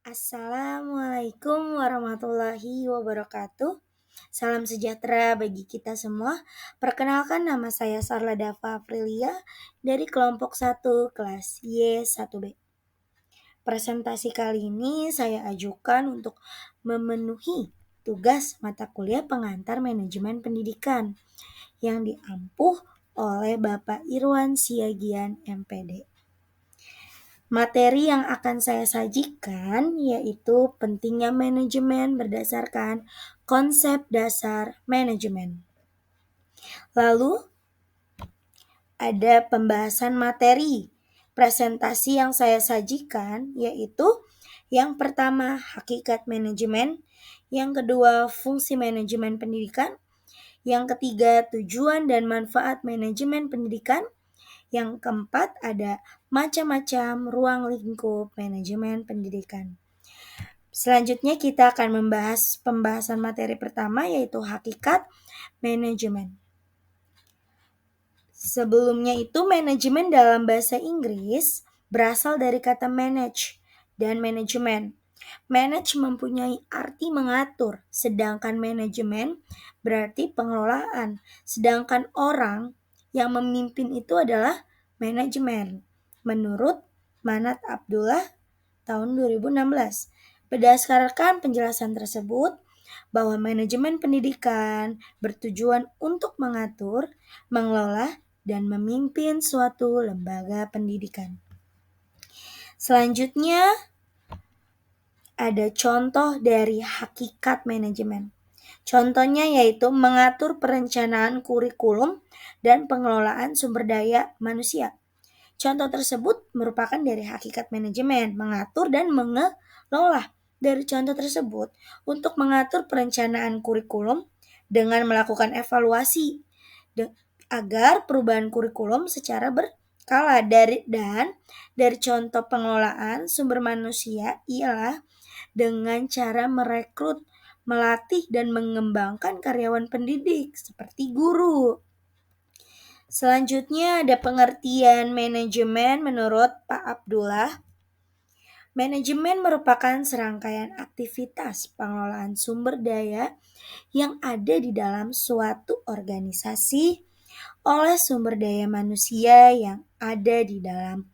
Assalamualaikum warahmatullahi wabarakatuh. Salam sejahtera bagi kita semua. Perkenalkan, nama saya Sarla Dava Aprilia dari kelompok 1 kelas Y1B. Presentasi kali ini saya ajukan untuk memenuhi tugas mata kuliah pengantar manajemen pendidikan yang diampuh oleh Bapak Irwan Siagian MPD. Materi yang akan saya sajikan yaitu pentingnya manajemen berdasarkan konsep dasar manajemen. Lalu ada pembahasan materi. Presentasi yang saya sajikan yaitu yang pertama hakikat manajemen, yang kedua fungsi manajemen pendidikan, yang ketiga tujuan dan manfaat manajemen pendidikan, yang keempat ada macam-macam ruang lingkup manajemen pendidikan. Selanjutnya kita akan membahas pembahasan materi pertama yaitu hakikat manajemen. Sebelumnya itu manajemen dalam bahasa Inggris berasal dari kata manage dan manajemen. Manage mempunyai arti mengatur, sedangkan manajemen berarti pengelolaan. Sedangkan orang yang memimpin itu adalah manajemen. Menurut Manat Abdullah tahun 2016. Berdasarkan penjelasan tersebut, bahwa manajemen pendidikan bertujuan untuk mengatur, mengelola, dan memimpin suatu lembaga pendidikan. Selanjutnya, ada contoh dari hakikat manajemen. Contohnya yaitu mengatur perencanaan kurikulum dan pengelolaan sumber daya manusia. Contoh tersebut merupakan dari hakikat manajemen, mengatur dan mengelola. Dari contoh tersebut, untuk mengatur perencanaan kurikulum dengan melakukan evaluasi agar perubahan kurikulum secara berkala dari contoh pengelolaan sumber manusia ialah dengan cara merekrut, melatih dan mengembangkan karyawan pendidik seperti guru. Selanjutnya ada pengertian manajemen menurut Pak Abdullah. Manajemen merupakan serangkaian aktivitas pengelolaan sumber daya yang ada di dalam suatu organisasi oleh sumber daya manusia yang ada di dalam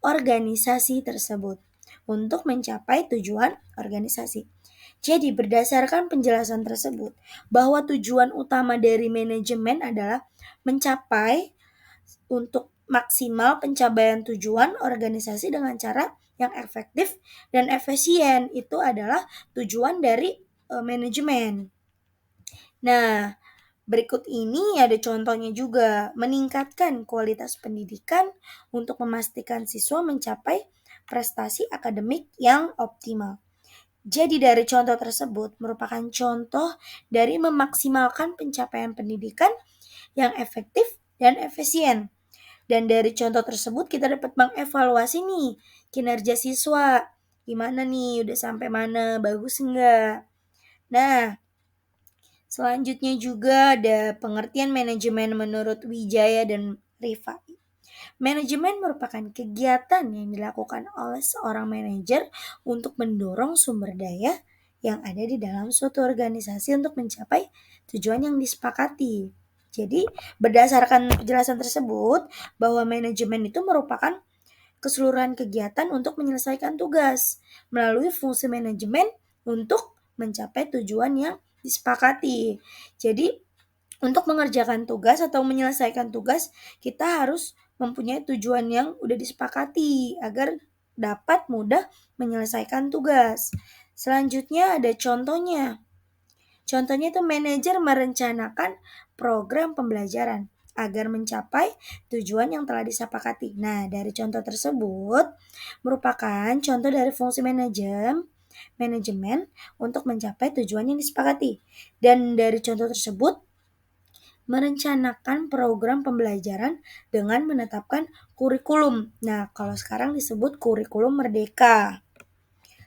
organisasi tersebut untuk mencapai tujuan organisasi. Jadi berdasarkan penjelasan tersebut bahwa tujuan utama dari manajemen adalah mencapai untuk maksimal pencapaian tujuan organisasi dengan cara yang efektif dan efisien. Itu adalah tujuan dari manajemen. Nah, berikut ini ada contohnya juga, meningkatkan kualitas pendidikan untuk memastikan siswa mencapai prestasi akademik yang optimal. Jadi dari contoh tersebut merupakan contoh dari memaksimalkan pencapaian pendidikan yang efektif dan efisien. Dan dari contoh tersebut kita dapat mengevaluasi nih kinerja siswa. Gimana nih, udah sampai mana, bagus enggak? Nah, selanjutnya juga ada pengertian manajemen menurut Wijaya dan Rifai. Manajemen merupakan kegiatan yang dilakukan oleh seorang manajer untuk mendorong sumber daya yang ada di dalam suatu organisasi untuk mencapai tujuan yang disepakati. Jadi, berdasarkan penjelasan tersebut, bahwa manajemen itu merupakan keseluruhan kegiatan untuk menyelesaikan tugas melalui fungsi manajemen untuk mencapai tujuan yang disepakati. Jadi, untuk mengerjakan tugas atau menyelesaikan tugas, kita harus mempunyai tujuan yang udah disepakati agar dapat mudah menyelesaikan tugas. Selanjutnya ada contohnya. Contohnya itu manajer merencanakan program pembelajaran agar mencapai tujuan yang telah disepakati. Nah, dari contoh tersebut merupakan contoh dari fungsi manajemen untuk mencapai tujuan yang disepakati. Dan dari contoh tersebut merencanakan program pembelajaran dengan menetapkan kurikulum. Nah, kalau sekarang disebut kurikulum merdeka.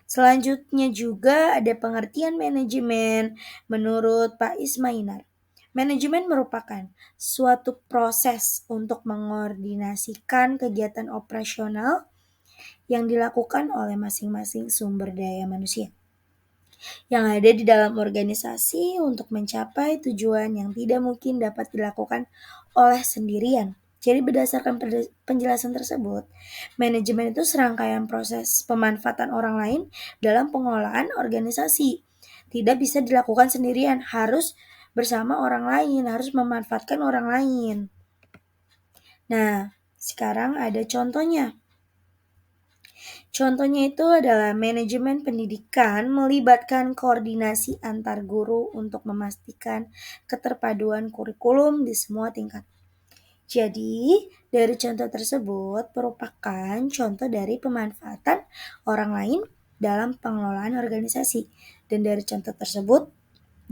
Selanjutnya juga ada pengertian manajemen menurut Pak Ismainar. Manajemen merupakan suatu proses untuk mengordinasikan kegiatan operasional yang dilakukan oleh masing-masing sumber daya manusia yang ada di dalam organisasi untuk mencapai tujuan yang tidak mungkin dapat dilakukan oleh sendirian. Jadi berdasarkan penjelasan tersebut, manajemen itu serangkaian proses pemanfaatan orang lain dalam pengelolaan organisasi. Tidak bisa dilakukan sendirian, harus bersama orang lain, harus memanfaatkan orang lain. Nah, sekarang ada contohnya. Contohnya itu adalah manajemen pendidikan melibatkan koordinasi antar guru untuk memastikan keterpaduan kurikulum di semua tingkat. Jadi, dari contoh tersebut merupakan contoh dari pemanfaatan orang lain dalam pengelolaan organisasi. Dan dari contoh tersebut,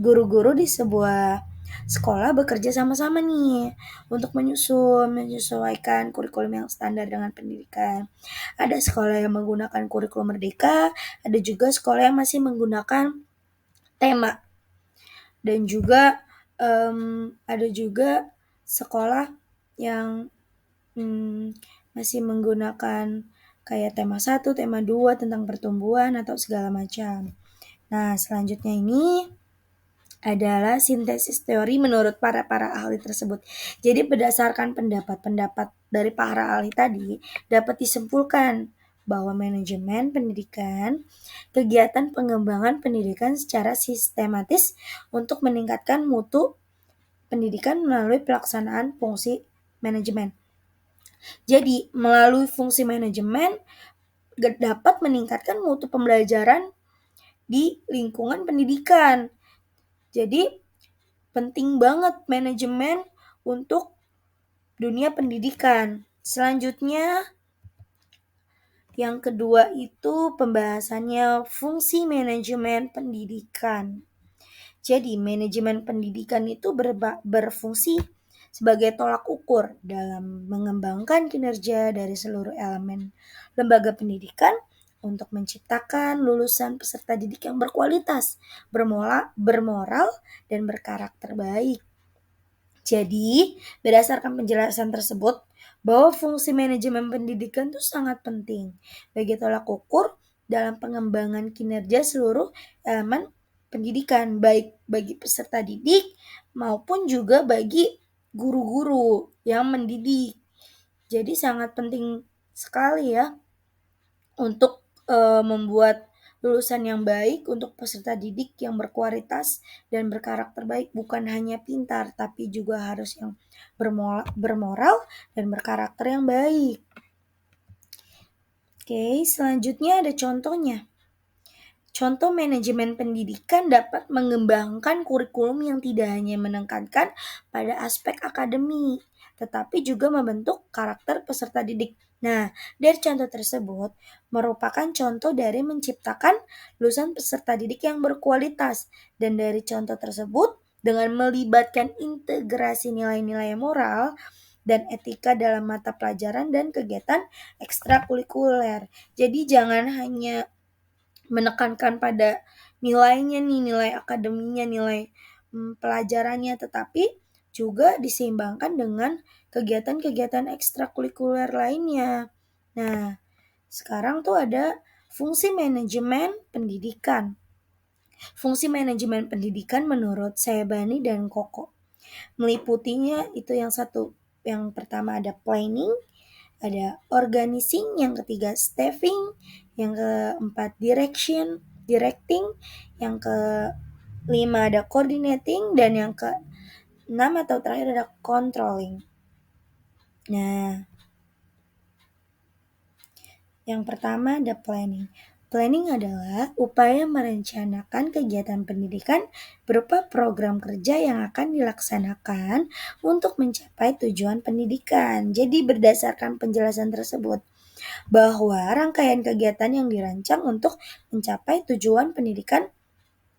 guru-guru di sebuah sekolah bekerja sama-sama nih untuk menyesuaikan kurikulum yang standar dengan pendidikan. Ada sekolah yang menggunakan kurikulum merdeka, ada juga sekolah yang masih menggunakan tema. Dan juga ada juga sekolah yang masih menggunakan kayak tema 1, tema 2 tentang pertumbuhan atau segala macam. Nah, selanjutnya ini adalah sintesis teori menurut para ahli tersebut. Jadi berdasarkan pendapat-pendapat dari para ahli tadi dapat disimpulkan bahwa manajemen pendidikan kegiatan pengembangan pendidikan secara sistematis untuk meningkatkan mutu pendidikan melalui pelaksanaan fungsi manajemen. Jadi melalui fungsi manajemen dapat meningkatkan mutu pembelajaran di lingkungan pendidikan. Jadi penting banget manajemen untuk dunia pendidikan. Selanjutnya yang kedua itu pembahasannya fungsi manajemen pendidikan. Jadi manajemen pendidikan itu berfungsi sebagai tolak ukur dalam mengembangkan kinerja dari seluruh elemen lembaga pendidikan untuk menciptakan lulusan peserta didik yang berkualitas, bermoral dan berkarakter baik. Jadi, berdasarkan penjelasan tersebut, bahwa fungsi manajemen pendidikan itu sangat penting bagi tolak ukur dalam pengembangan kinerja seluruh elemen pendidikan, baik bagi peserta didik maupun juga bagi guru-guru yang mendidik. Jadi sangat penting sekali ya untuk membuat lulusan yang baik untuk peserta didik yang berkualitas dan berkarakter baik, bukan hanya pintar tapi juga harus yang bermoral dan berkarakter yang baik. Oke, selanjutnya ada contohnya. Contoh manajemen pendidikan dapat mengembangkan kurikulum yang tidak hanya menekankan pada aspek akademik, tetapi juga membentuk karakter peserta didik. Nah, dari contoh tersebut merupakan contoh dari menciptakan lulusan peserta didik yang berkualitas. Dan dari contoh tersebut, dengan melibatkan integrasi nilai-nilai moral dan etika dalam mata pelajaran dan kegiatan ekstrakurikuler. Jadi jangan hanya menekankan pada nilainya nih, nilai akademinya, nilai pelajarannya, tetapi juga diseimbangkan dengan kegiatan-kegiatan ekstrakurikuler lainnya. Nah, sekarang tuh ada fungsi manajemen pendidikan. Fungsi manajemen pendidikan menurut Sebani dan Koko meliputinya itu yang satu. Yang pertama ada planning, ada organizing, yang ketiga staffing, yang keempat directing, yang kelima ada coordinating, dan yang keenam atau terakhir ada controlling. Nah, yang pertama ada planning. Planning adalah upaya merencanakan kegiatan pendidikan berupa program kerja yang akan dilaksanakan untuk mencapai tujuan pendidikan. Jadi berdasarkan penjelasan tersebut, bahwa rangkaian kegiatan yang dirancang untuk mencapai tujuan pendidikan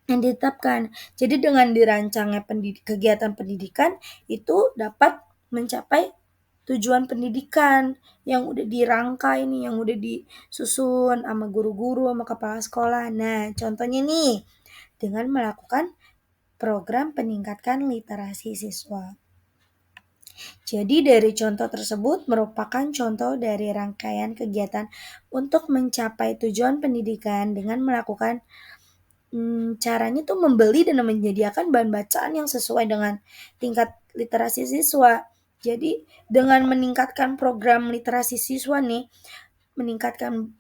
yang ditetapkan. Jadi dengan dirancangnya kegiatan pendidikan itu dapat mencapai tujuan pendidikan yang udah dirangkai nih, yang udah disusun sama guru-guru, sama kepala sekolah. Nah, contohnya nih, dengan melakukan program peningkatan literasi siswa. Jadi dari contoh tersebut merupakan contoh dari rangkaian kegiatan untuk mencapai tujuan pendidikan dengan melakukan caranya tuh membeli dan menyediakan bahan bacaan yang sesuai dengan tingkat literasi siswa. Jadi dengan meningkatkan program literasi siswa nih, meningkatkan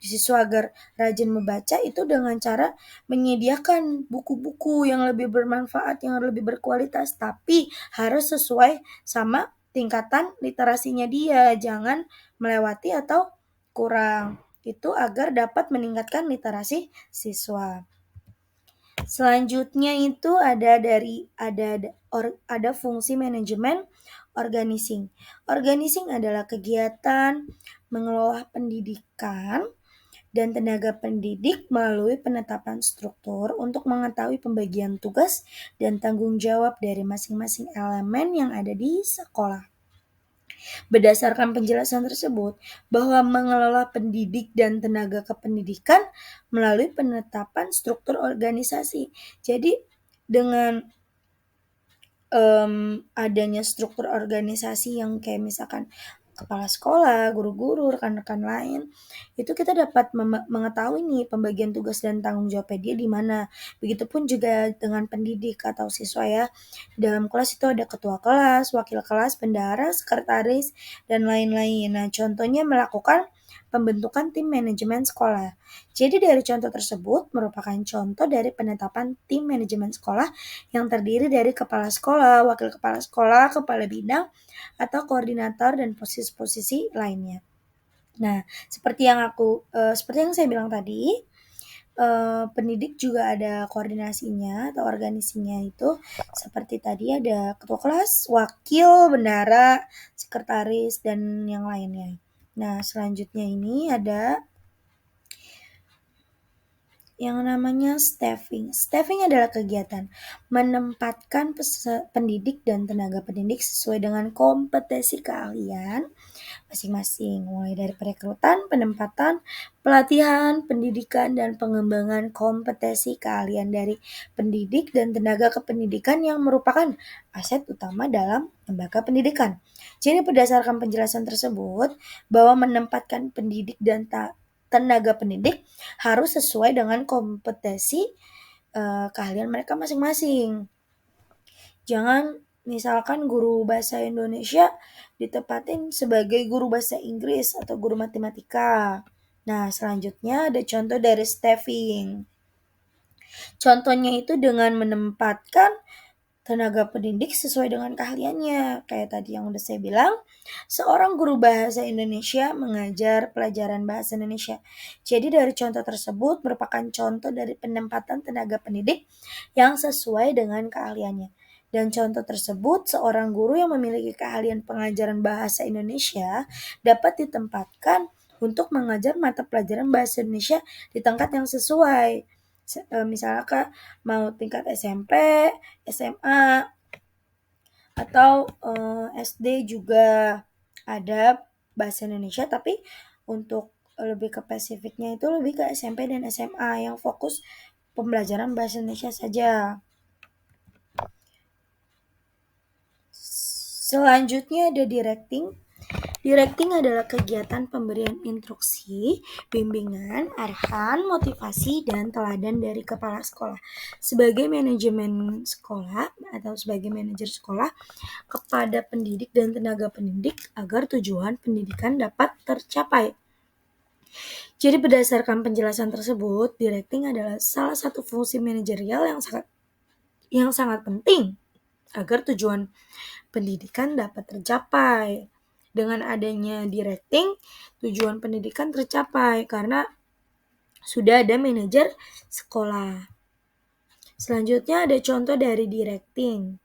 siswa agar rajin membaca itu dengan cara menyediakan buku-buku yang lebih bermanfaat, yang lebih berkualitas, tapi harus sesuai sama tingkatan literasinya dia, jangan melewati atau kurang. Itu agar dapat meningkatkan literasi siswa. Selanjutnya itu ada fungsi manajemen organizing. Organizing adalah kegiatan mengelola pendidikan dan tenaga pendidik melalui penetapan struktur untuk mengetahui pembagian tugas dan tanggung jawab dari masing-masing elemen yang ada di sekolah. Berdasarkan penjelasan tersebut, bahwa mengelola pendidik dan tenaga kependidikan melalui penetapan struktur organisasi. Jadi dengan adanya struktur organisasi yang kayak misalkan kepala sekolah, guru-guru, rekan-rekan lain, itu kita dapat mengetahui nih pembagian tugas dan tanggung jawabnya dia di mana. Begitupun juga dengan pendidik atau siswa ya. Dalam kelas itu ada ketua kelas, wakil kelas, bendahara, sekretaris, dan lain-lain. Nah, contohnya melakukan pembentukan tim manajemen sekolah. Jadi dari contoh tersebut merupakan contoh dari penetapan tim manajemen sekolah yang terdiri dari kepala sekolah, wakil kepala sekolah, kepala bidang, atau koordinator dan posisi-posisi lainnya. Nah, seperti yang saya bilang tadi, pendidik juga ada koordinasinya atau organisasinya itu seperti tadi ada ketua kelas, wakil, bendahara, sekretaris, dan yang lainnya. Nah, selanjutnya ini ada yang namanya staffing. Staffing adalah kegiatan menempatkan pendidik dan tenaga pendidik sesuai dengan kompetensi keahlian masing-masing, mulai dari perekrutan, penempatan, pelatihan, pendidikan, dan pengembangan kompetensi keahlian dari pendidik dan tenaga kependidikan yang merupakan aset utama dalam lembaga pendidikan. Jadi berdasarkan penjelasan tersebut, bahwa menempatkan pendidik dan tenaga pendidik harus sesuai dengan kompetensi keahlian mereka masing-masing. Jangan misalkan guru bahasa Indonesia ditempatin sebagai guru bahasa Inggris atau guru matematika. Nah, selanjutnya ada contoh dari staffing. Contohnya itu dengan menempatkan tenaga pendidik sesuai dengan keahliannya. Kayak tadi yang udah saya bilang, seorang guru bahasa Indonesia mengajar pelajaran bahasa Indonesia. Jadi dari contoh tersebut merupakan contoh dari penempatan tenaga pendidik yang sesuai dengan keahliannya. Dan contoh tersebut, seorang guru yang memiliki keahlian pengajaran bahasa Indonesia dapat ditempatkan untuk mengajar mata pelajaran bahasa Indonesia di tingkat yang sesuai. Misalnya mau tingkat SMP, SMA, atau SD juga ada bahasa Indonesia, tapi untuk lebih ke spesifiknya itu lebih ke SMP dan SMA yang fokus pembelajaran bahasa Indonesia saja. Selanjutnya ada directing. Directing adalah kegiatan pemberian instruksi, bimbingan, arahan, motivasi, dan teladan dari kepala sekolah. Sebagai manajemen sekolah atau sebagai manajer sekolah kepada pendidik dan tenaga pendidik agar tujuan pendidikan dapat tercapai. Jadi berdasarkan penjelasan tersebut, directing adalah salah satu fungsi manajerial yang sangat penting agar tujuan pendidikan dapat tercapai. Dengan adanya directing, tujuan pendidikan tercapai karena sudah ada manajer sekolah. Selanjutnya ada contoh dari directing.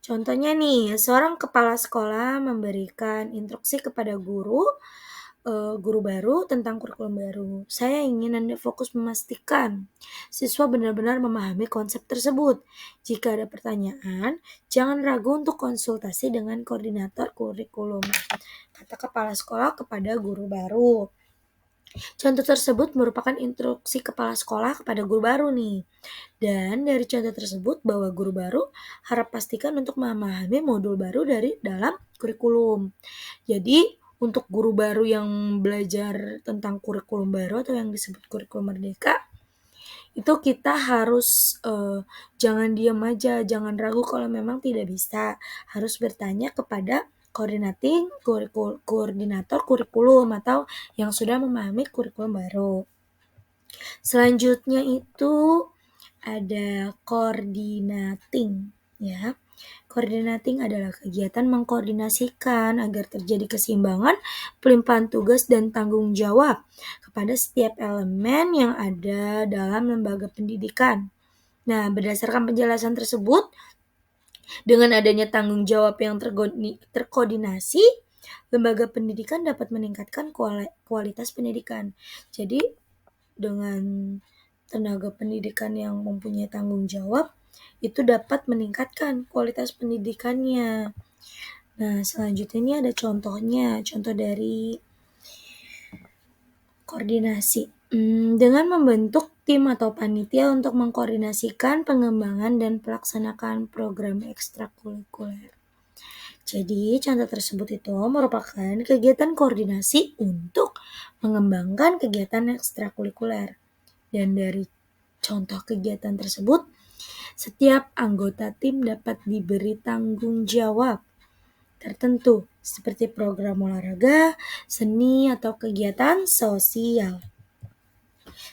Contohnya nih, seorang kepala sekolah memberikan instruksi kepada guru baru tentang kurikulum baru. Saya ingin Anda fokus memastikan siswa benar-benar memahami konsep tersebut. Jika ada pertanyaan, jangan ragu untuk konsultasi dengan koordinator kurikulum, kata kepala sekolah kepada guru baru. Contoh tersebut merupakan instruksi kepala sekolah kepada guru baru nih. Dan dari contoh tersebut bahwa guru baru harap pastikan untuk memahami modul baru dari dalam kurikulum. Jadi untuk guru baru yang belajar tentang kurikulum baru atau yang disebut kurikulum merdeka, itu kita harus jangan diam aja, jangan ragu kalau memang tidak bisa. Harus bertanya kepada koordinator kurikulum atau yang sudah memahami kurikulum baru. Selanjutnya itu ada coordinating ya. Coordinating adalah kegiatan mengkoordinasikan agar terjadi keseimbangan, pelimpahan tugas dan tanggung jawab kepada setiap elemen yang ada dalam lembaga pendidikan. Nah, berdasarkan penjelasan tersebut, dengan adanya tanggung jawab yang terkoordinasi, lembaga pendidikan dapat meningkatkan kualitas pendidikan. Jadi, dengan tenaga pendidikan yang mempunyai tanggung jawab, itu dapat meningkatkan kualitas pendidikannya. Nah, selanjutnya ini ada contohnya, contoh dari koordinasi. Dengan membentuk tim atau panitia untuk mengkoordinasikan pengembangan dan pelaksanaan program ekstrakurikuler. Jadi, contoh tersebut itu merupakan kegiatan koordinasi untuk mengembangkan kegiatan ekstrakurikuler. Dan dari contoh kegiatan tersebut, setiap anggota tim dapat diberi tanggung jawab tertentu seperti program olahraga, seni, atau kegiatan sosial.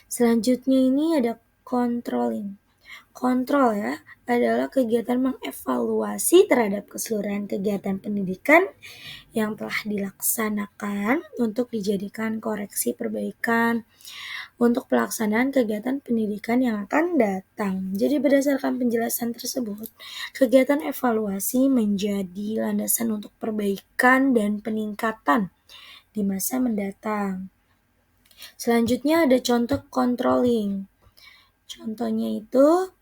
Selanjutnya ini ada controlling. Kontrol ya adalah kegiatan mengevaluasi terhadap keseluruhan kegiatan pendidikan yang telah dilaksanakan untuk dijadikan koreksi perbaikan untuk pelaksanaan kegiatan pendidikan yang akan datang. Jadi berdasarkan penjelasan tersebut, kegiatan evaluasi menjadi landasan untuk perbaikan dan peningkatan di masa mendatang. Selanjutnya ada contoh controlling. Contohnya itu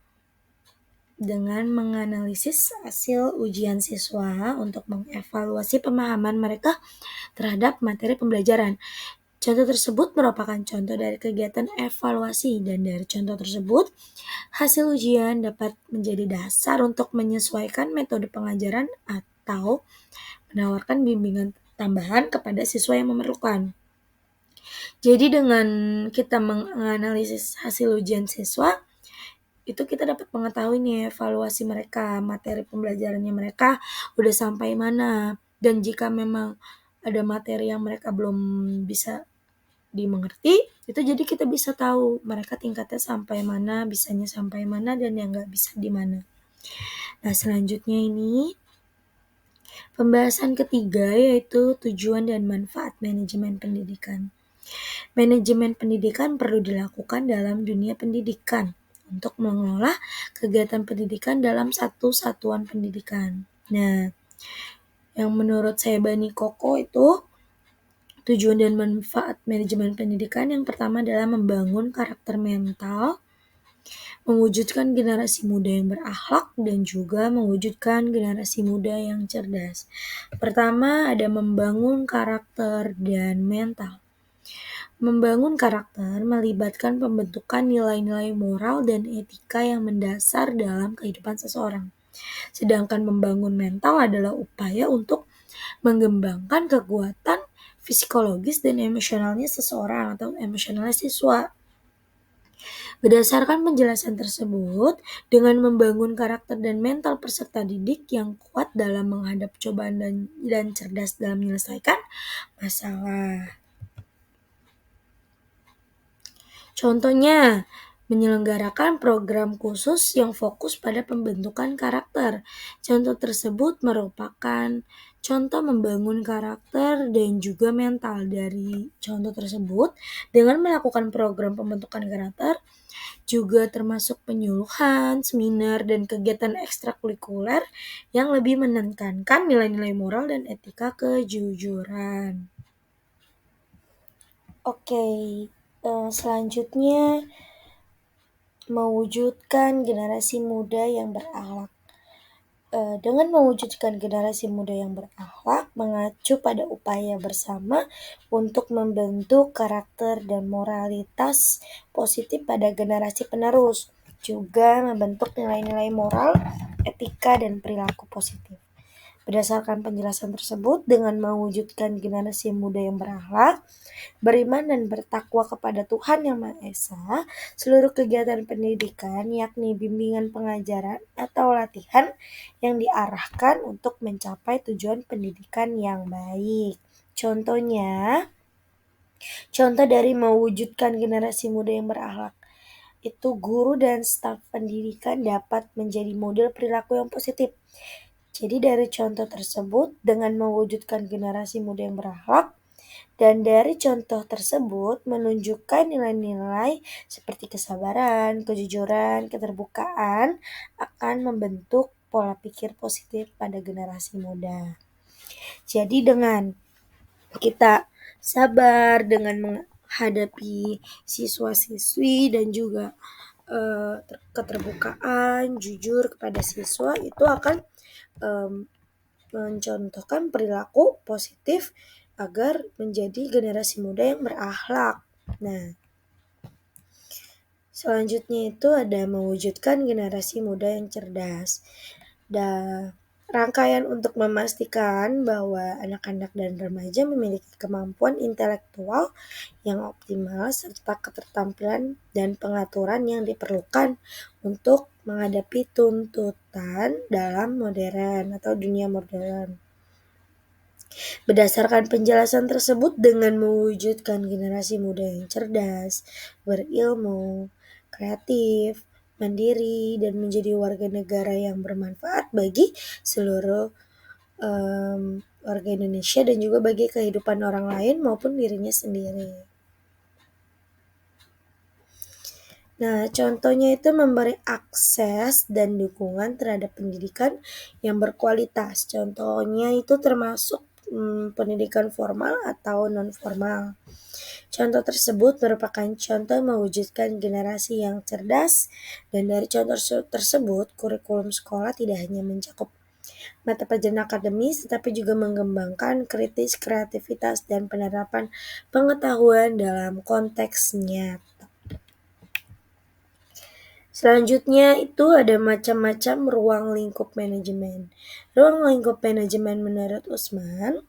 dengan menganalisis hasil ujian siswa untuk mengevaluasi pemahaman mereka terhadap materi pembelajaran. Contoh tersebut merupakan contoh dari kegiatan evaluasi dan dari contoh tersebut hasil ujian dapat menjadi dasar untuk menyesuaikan metode pengajaran atau menawarkan bimbingan tambahan kepada siswa yang memerlukan. Jadi dengan kita menganalisis hasil ujian siswa, itu kita dapat mengetahui nih evaluasi mereka, materi pembelajarannya mereka udah sampai mana. Dan jika memang ada materi yang mereka belum bisa dimengerti, itu jadi kita bisa tahu mereka tingkatnya sampai mana, bisanya sampai mana, dan yang nggak bisa di mana. Nah, selanjutnya ini pembahasan ketiga yaitu tujuan dan manfaat manajemen pendidikan. Manajemen pendidikan perlu dilakukan dalam dunia pendidikan untuk mengelola kegiatan pendidikan dalam satu satuan pendidikan. Nah, yang menurut saya Bani Koko itu tujuan dan manfaat manajemen pendidikan yang pertama adalah membangun karakter mental, mewujudkan generasi muda yang berakhlak, dan juga mewujudkan generasi muda yang cerdas. Pertama ada membangun karakter dan mental. Membangun karakter melibatkan pembentukan nilai-nilai moral dan etika yang mendasar dalam kehidupan seseorang. Sedangkan membangun mental adalah upaya untuk mengembangkan kekuatan psikologis dan emosionalnya seseorang atau emosionalnya siswa. Berdasarkan penjelasan tersebut, dengan membangun karakter dan mental peserta didik yang kuat dalam menghadap cobaan dan cerdas dalam menyelesaikan masalah. Contohnya, menyelenggarakan program khusus yang fokus pada pembentukan karakter. Contoh tersebut merupakan contoh membangun karakter dan juga mental. Dari contoh tersebut, dengan melakukan program pembentukan karakter, juga termasuk penyuluhan, seminar, dan kegiatan ekstrakurikuler yang lebih menekankan nilai-nilai moral dan etika kejujuran. Oke, selanjutnya mewujudkan generasi muda yang berakhlak. dengan mewujudkan generasi muda yang berakhlak, mengacu pada upaya bersama untuk membentuk karakter dan moralitas positif pada generasi penerus, juga membentuk nilai-nilai moral, etika, dan perilaku positif. Berdasarkan penjelasan tersebut, dengan mewujudkan generasi muda yang berakhlak, beriman dan bertakwa kepada Tuhan Yang Maha Esa, seluruh kegiatan pendidikan yakni bimbingan pengajaran atau latihan yang diarahkan untuk mencapai tujuan pendidikan yang baik. Contoh dari mewujudkan generasi muda yang berakhlak itu guru dan staf pendidikan dapat menjadi model perilaku yang positif. Jadi dari contoh tersebut, dengan mewujudkan generasi muda yang berakhlak, dan dari contoh tersebut menunjukkan nilai-nilai seperti kesabaran, kejujuran, keterbukaan akan membentuk pola pikir positif pada generasi muda. Jadi dengan kita sabar dengan menghadapi siswa-siswi dan juga keterbukaan, jujur kepada siswa itu akan mencontohkan perilaku positif agar menjadi generasi muda yang berakhlak. Nah, selanjutnya itu ada mewujudkan generasi muda yang cerdas. Dan rangkaian untuk memastikan bahwa anak-anak dan remaja memiliki kemampuan intelektual yang optimal serta keterampilan dan pengaturan yang diperlukan untuk menghadapi tuntutan dalam modern atau dunia modern. Berdasarkan penjelasan tersebut, dengan mewujudkan generasi muda yang cerdas, berilmu, kreatif, mandiri, dan menjadi warga negara yang bermanfaat bagi seluruh warga Indonesia dan juga bagi kehidupan orang lain maupun dirinya sendiri. Nah, contohnya itu memberi akses dan dukungan terhadap pendidikan yang berkualitas. Contohnya itu termasuk pendidikan formal atau non-formal. Contoh tersebut merupakan contoh mewujudkan generasi yang cerdas, dan dari contoh tersebut kurikulum sekolah tidak hanya mencakup mata pelajaran akademis tetapi juga mengembangkan kritis, kreativitas, dan penerapan pengetahuan dalam konteks nyata. Selanjutnya itu ada macam-macam ruang lingkup manajemen. Ruang lingkup manajemen menurut Usman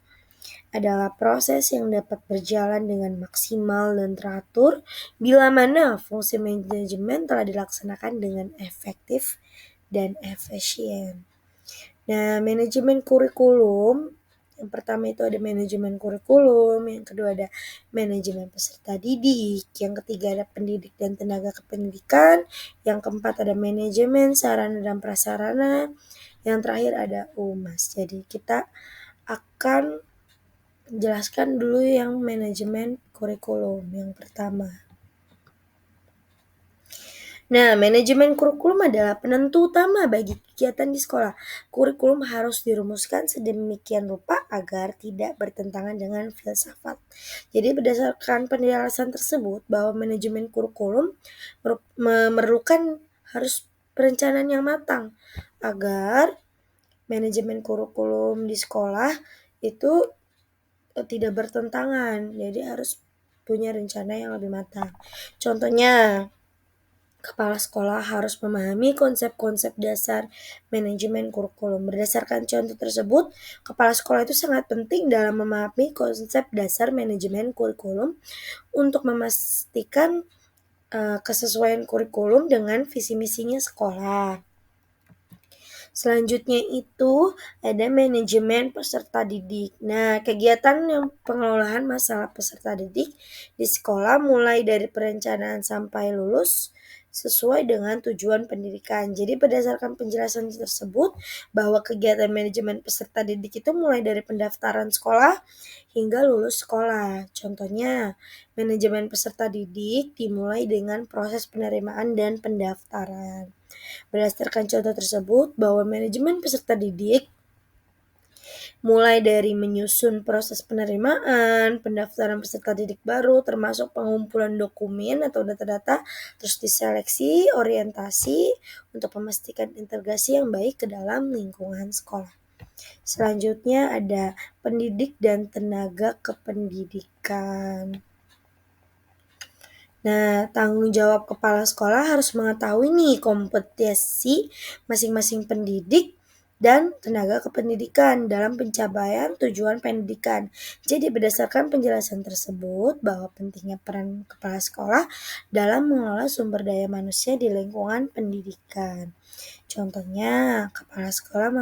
adalah proses yang dapat berjalan dengan maksimal dan teratur bila mana fungsi manajemen telah dilaksanakan dengan efektif dan efisien. Nah, manajemen kurikulum, yang pertama itu ada manajemen kurikulum, yang kedua ada manajemen peserta didik, yang ketiga ada pendidik dan tenaga kependidikan, yang keempat ada manajemen sarana dan prasarana, yang terakhir ada humas. Jadi kita akan jelaskan dulu yang manajemen kurikulum yang pertama. Nah, manajemen kurikulum adalah penentu utama bagi kegiatan di sekolah. Kurikulum harus dirumuskan sedemikian rupa agar tidak bertentangan dengan filsafat. Jadi berdasarkan penjelasan tersebut bahwa manajemen kurikulum memerlukan harus perencanaan yang matang agar manajemen kurikulum di sekolah itu tidak bertentangan. Jadi harus punya rencana yang lebih matang. Contohnya, kepala sekolah harus memahami konsep-konsep dasar manajemen kurikulum. Berdasarkan contoh tersebut, kepala sekolah itu sangat penting dalam memahami konsep dasar manajemen kurikulum untuk memastikan kesesuaian kurikulum dengan visi misinya sekolah. Selanjutnya itu ada manajemen peserta didik. Nah, kegiatan yang pengelolaan masalah peserta didik di sekolah mulai dari perencanaan sampai lulus sesuai dengan tujuan pendidikan. Jadi berdasarkan penjelasan tersebut bahwa kegiatan manajemen peserta didik itu mulai dari pendaftaran sekolah hingga lulus sekolah. Contohnya, manajemen peserta didik dimulai dengan proses penerimaan dan pendaftaran. Berdasarkan contoh tersebut bahwa manajemen peserta didik mulai dari menyusun proses penerimaan, pendaftaran peserta didik baru, termasuk pengumpulan dokumen atau data-data, terus diseleksi, orientasi untuk memastikan integrasi yang baik ke dalam lingkungan sekolah. Selanjutnya ada pendidik dan tenaga kependidikan. Nah, tanggung jawab kepala sekolah harus mengetahui nih kompetensi masing-masing pendidik dan tenaga kependidikan dalam pencapaian tujuan pendidikan. Jadi berdasarkan penjelasan tersebut bahwa pentingnya peran kepala sekolah dalam mengelola sumber daya manusia di lingkungan pendidikan. Contohnya, kepala sekolah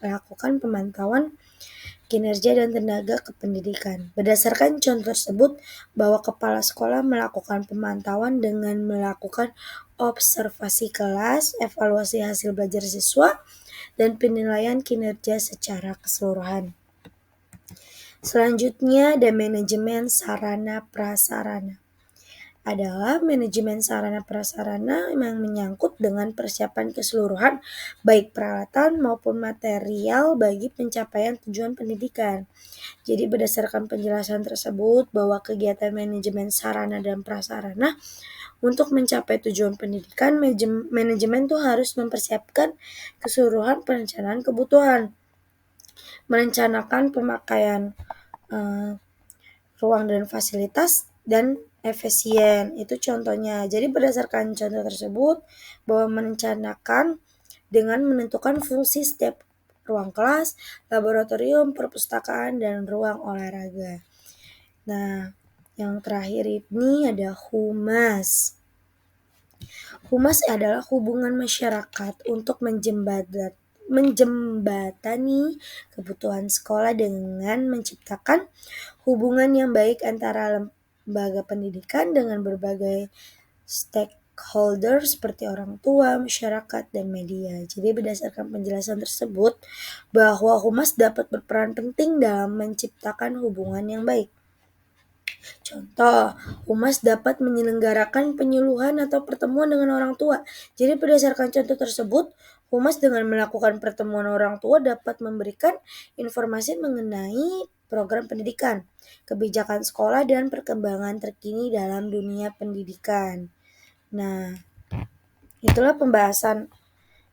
melakukan pemantauan kinerja dan tenaga kependidikan. Berdasarkan contoh tersebut, bahwa kepala sekolah melakukan pemantauan dengan melakukan observasi kelas, evaluasi hasil belajar siswa, dan penilaian kinerja secara keseluruhan. Selanjutnya ada manajemen sarana prasarana. Adalah manajemen sarana prasarana yang menyangkut dengan persiapan keseluruhan baik peralatan maupun material bagi pencapaian tujuan pendidikan. Jadi berdasarkan penjelasan tersebut bahwa kegiatan manajemen sarana dan prasarana untuk mencapai tujuan pendidikan, manajemen tuh harus mempersiapkan keseluruhan perencanaan kebutuhan, merencanakan pemakaian ruang dan fasilitas dan efisien. Itu contohnya. Jadi berdasarkan contoh tersebut bahwa merencanakan dengan menentukan fungsi setiap ruang kelas, laboratorium, perpustakaan, dan ruang olahraga. Nah, yang terakhir ini ada humas. Humas adalah hubungan masyarakat untuk menjembatani kebutuhan sekolah dengan menciptakan hubungan yang baik antara lembaga pendidikan dengan berbagai stakeholder seperti orang tua, masyarakat, dan media. Jadi berdasarkan penjelasan tersebut bahwa humas dapat berperan penting dalam menciptakan hubungan yang baik. Contoh, humas dapat menyelenggarakan penyuluhan atau pertemuan dengan orang tua. Jadi berdasarkan contoh tersebut, humas dengan melakukan pertemuan orang tua dapat memberikan informasi mengenai program pendidikan, kebijakan sekolah, dan perkembangan terkini dalam dunia pendidikan. Nah, itulah pembahasan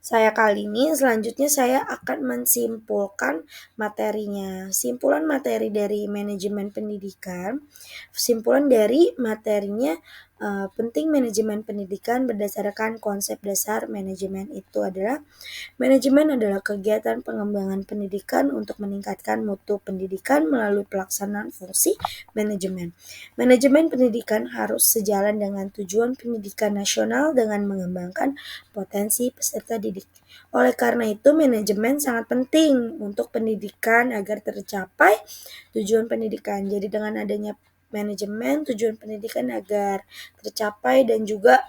saya kali ini. Selanjutnya saya akan mensimpulkan materinya. Simpulan materi dari manajemen pendidikan. Simpulan dari materinya, penting manajemen pendidikan berdasarkan konsep dasar manajemen itu adalah manajemen adalah kegiatan pengembangan pendidikan untuk meningkatkan mutu pendidikan melalui pelaksanaan fungsi manajemen. Manajemen pendidikan harus sejalan dengan tujuan pendidikan nasional dengan mengembangkan potensi peserta didik. Oleh karena itu, manajemen sangat penting untuk pendidikan agar tercapai tujuan pendidikan. Jadi dengan adanya manajemen, tujuan pendidikan agar tercapai, dan juga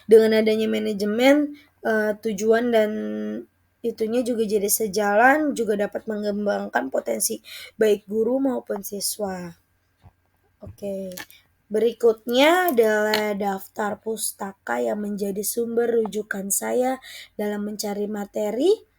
dengan adanya manajemen tujuan dan itunya juga jadi sejalan, juga dapat mengembangkan potensi baik guru maupun siswa. Oke. Berikutnya adalah daftar pustaka yang menjadi sumber rujukan saya dalam mencari materi.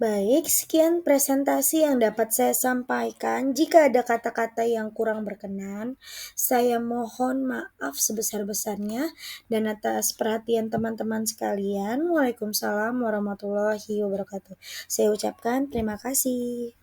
Baik, sekian presentasi yang dapat saya sampaikan. Jika ada kata-kata yang kurang berkenan, saya mohon maaf sebesar-besarnya, dan atas perhatian teman-teman sekalian. Waalaikumsalam warahmatullahi wabarakatuh. Saya ucapkan terima kasih.